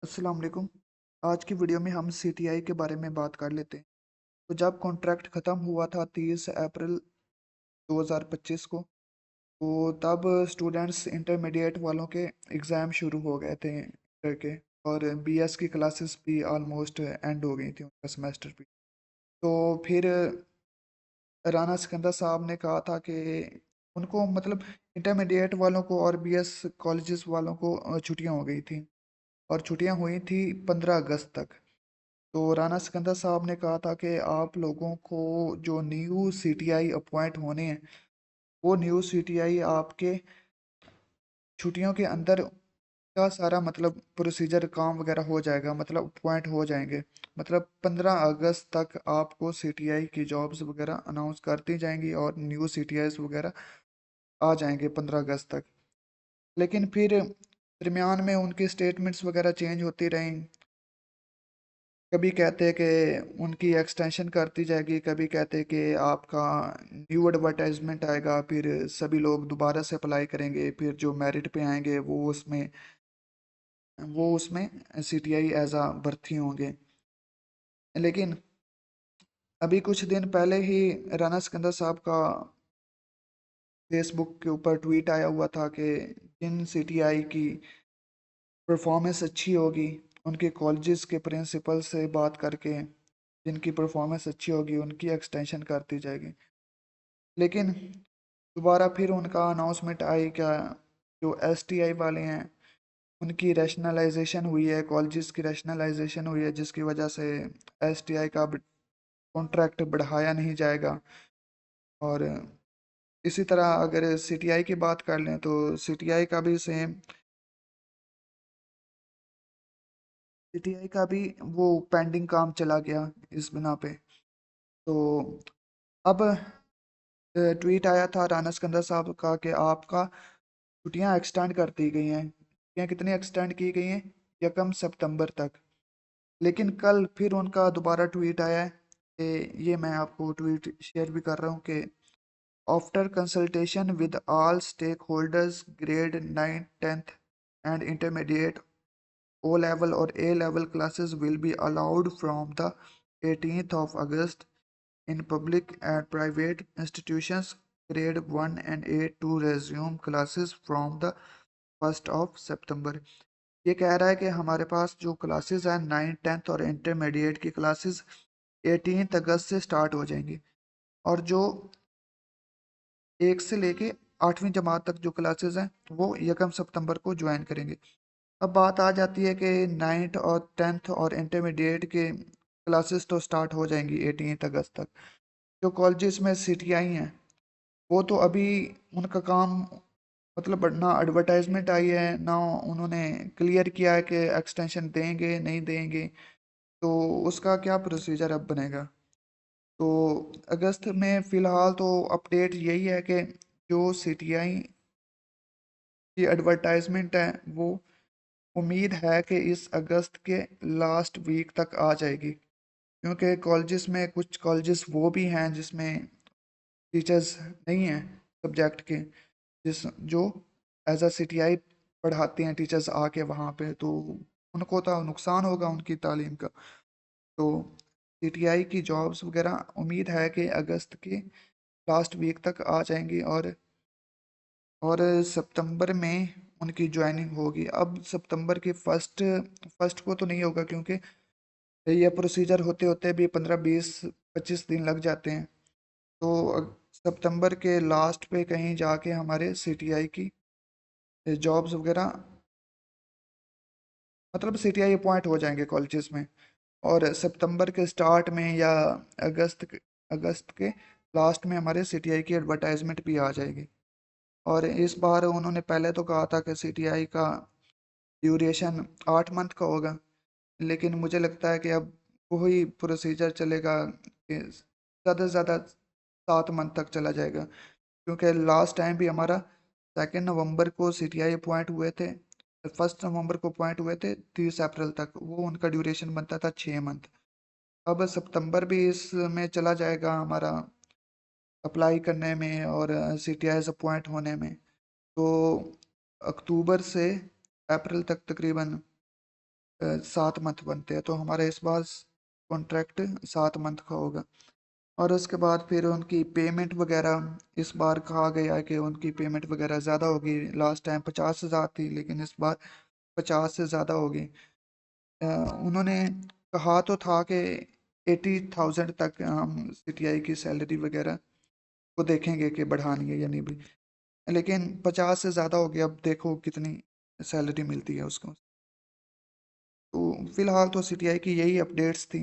अस्सलाम वालेकुम। आज की वीडियो में हम सीटीआई के बारे में बात कर लेते हैं। तो जब कॉन्ट्रैक्ट ख़त्म हुआ था 30 अप्रैल 2025 को, तो तब स्टूडेंट्स इंटरमीडिएट वालों के एग्ज़ाम शुरू हो गए थे इंटर के। और बीएस की क्लासेस भी ऑलमोस्ट एंड हो गई थी, उनका सेमेस्टर भी। तो फिर राना सिकंदर साहब ने कहा था कि उनको मतलब इंटरमीडिएट वालों को और बीएस कॉलेजेस वालों को छुट्टियां हो गई थी। और छुट्टियां हुई थी 15 अगस्त तक। तो राना सिकंदर साहब ने कहा था कि आप लोगों को जो न्यू सीटीआई अपॉइंट होने हैं, वो न्यू सीटीआई आपके छुट्टियों के अंदर का सारा मतलब प्रोसीजर काम वगैरह हो जाएगा, मतलब अपॉइंट हो जाएंगे। मतलब 15 अगस्त तक आपको सीटीआई की जॉब्स वगैरह अनाउंस करती जाएंगी और न्यू सीटीआईज वगैरह आ जाएंगे 15 अगस्त तक। लेकिन फिर दरमियान में उनकी स्टेटमेंट्स वगैरह चेंज होती रहीं। कभी कहते हैं कि उनकी एक्सटेंशन करती जाएगी, कभी कहते हैं कि आपका न्यू एडवर्टाइजमेंट आएगा, फिर सभी लोग दोबारा से अप्लाई करेंगे, फिर जो मेरिट पे आएंगे वो उसमें सीटीआई एज आ भर्ती होंगे। लेकिन अभी कुछ दिन पहले ही राना सिकंदर साहब का फेसबुक के ऊपर ट्वीट आया हुआ था कि जिन सीटीआई की परफॉर्मेंस अच्छी होगी, उनके कॉलेजेस के प्रिंसिपल से बात करके जिनकी परफॉर्मेंस अच्छी होगी उनकी एक्सटेंशन कर दी जाएगी। लेकिन दोबारा फिर उनका अनाउंसमेंट आई क्या, जो एसटीआई वाले हैं उनकी रैशनलाइजेशन हुई है, कॉलेजेस की रैशनलाइजेशन हुई है, जिसकी वजह से एसटीआई का कॉन्ट्रैक्ट बढ़ाया नहीं जाएगा। और इसी तरह अगर सीटीआई की बात कर लें तो सीटीआई का भी सेम, सीटीआई का भी वो पेंडिंग काम चला गया इस बिना पे। तो अब ट्वीट आया था राना सिकंदर साहब का कि आपका छुट्टियां एक्सटेंड कर दी गई हैं। छुट्टियां कितनी एक्सटेंड की गई हैं? 1 सितंबर तक। लेकिन कल फिर उनका दोबारा ट्वीट आया है कि ये मैं आपको ट्वीट शेयर भी कर रहा हूँ कि after consultation with all stakeholders, grade 9 10th and intermediate O level or A level classes will be allowed from the 18th of August in public and private institutions grade 1 and 8 to resume classes from the 1st of September। ये कह रहा है कि हमारे पास जो classes हैं 9 10th और intermediate की क्लासेस 18 अगस्त से स्टार्ट हो जाएंगी। और जो 1 से लेके 8वीं जमात तक जो क्लासेस हैं वो 1 सितंबर को ज्वाइन करेंगे। अब बात आ जाती है कि 9th और 10th और इंटरमीडिएट के क्लासेस तो स्टार्ट हो जाएंगी 18 अगस्त तक। जो कॉलेजेस में सीटीआई हैं वो तो अभी उनका काम मतलब ना एडवर्टाइजमेंट आई है, ना उन्होंने क्लियर किया है कि एक्सटेंशन देंगे नहीं देंगे। तो उसका क्या प्रोसीजर अब बनेगा? तो अगस्त में फ़िलहाल तो अपडेट यही है कि जो सीटीआई की एडवर्टाइजमेंट है वो उम्मीद है कि इस अगस्त के लास्ट वीक तक आ जाएगी। क्योंकि कॉलेजेस में कुछ कॉलेजेस वो भी हैं जिसमें टीचर्स नहीं हैं सब्जेक्ट के, जिस जो एज अ सीटीआई पढ़ाते हैं टीचर्स आके वहाँ पे, तो उनको तो नुकसान होगा उनकी तालीम का। तो सीटीआई की जॉब्स वगैरह उम्मीद है कि अगस्त के लास्ट वीक तक आ जाएंगी। और सितंबर में उनकी ज्वाइनिंग होगी। अब सितंबर के फर्स्ट फर्स्ट को तो नहीं होगा, क्योंकि ये प्रोसीजर होते होते भी 15 20 25 दिन लग जाते हैं। तो सितंबर के लास्ट पे कहीं जाके हमारे सीटीआई की जॉब्स वगैरह मतलब सीटीआई अपॉइंट हो जाएंगे कॉलेजेस में। और सितंबर के स्टार्ट में या अगस्त के लास्ट में हमारे सीटीआई की एडवर्टाइजमेंट भी आ जाएगी। और इस बार उन्होंने पहले तो कहा था कि सीटीआई का ड्यूरेशन 8 मंथ का होगा। लेकिन मुझे लगता है कि अब वही प्रोसीजर चलेगा कि ज़्यादा से ज़्यादा 7 मंथ तक चला जाएगा। क्योंकि लास्ट टाइम भी हमारा 2 नवंबर को सीटीआई अपॉइंट हुए थे, 1 नवंबर को अपॉइंट हुए थे, 30 अप्रैल तक वो उनका ड्यूरेशन बनता था 6 मंथ। अब सितंबर भी इसमें चला जाएगा हमारा अप्लाई करने में और सीटीआई अपॉइंट होने में। तो अक्टूबर से अप्रैल तक तकरीबन 7 मंथ बनते हैं, तो हमारा इस बार कॉन्ट्रैक्ट 7 मंथ का होगा। और उसके बाद फिर उनकी पेमेंट वगैरह इस बार कहा गया है कि उनकी पेमेंट वगैरह ज़्यादा होगी। लास्ट टाइम 50,000 थी, लेकिन इस बार 50 से ज़्यादा होगी। उन्होंने कहा तो था कि 80,000 तक हम सीटीआई की सैलरी वगैरह को देखेंगे कि बढ़ानी है या नहीं भी, लेकिन 50 से ज़्यादा हो गया। अब देखो कितनी सैलरी मिलती है उसको। तो फिलहाल तो सीटीआई की यही अपडेट्स थी।